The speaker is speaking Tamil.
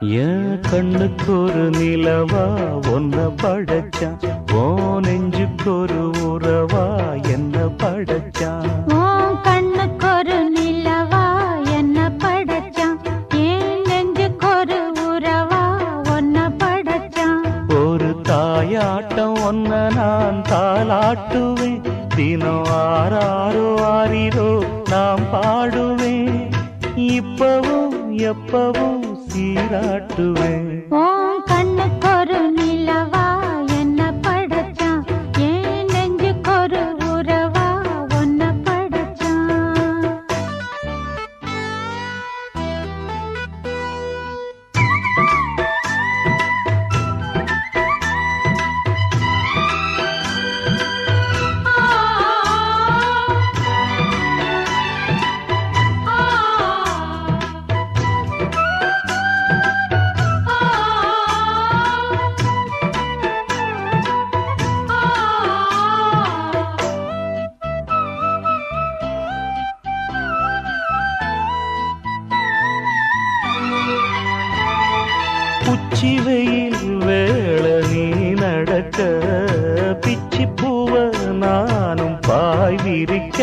என் கண்ணுக்கு ஒரு நிலவா ஒன்ன படைச்சான், ஓ நெஞ்சுக்கு ஒரு உறவா என்ன படைச்சான். உன் கண்ணுக்கு ஒரு நிலவா என்ன படைச்சான், என் நெஞ்சுக்கு ஒரு உறவா ஒன்ன படைச்சான். ஒரு தாயாட்டம் ஒன்ன நான் தாளாட்டுவேன், தினம் ஆறாரோ ஆறிரோ நாம் பாடுவேன், இப்பவும் எப்பவும் சீராட்டுவேன். உன் கண்ணுக்கு ஒரு நிலவா என்ன படைச்சான், என் நெஞ்சுக்கு ஒரு உறவா ஒன்ன படைச்சான். உச்சி வெயில் வேள நீ நடக்க, பிச்சி பூவ நானும் பாய் விரிக்க,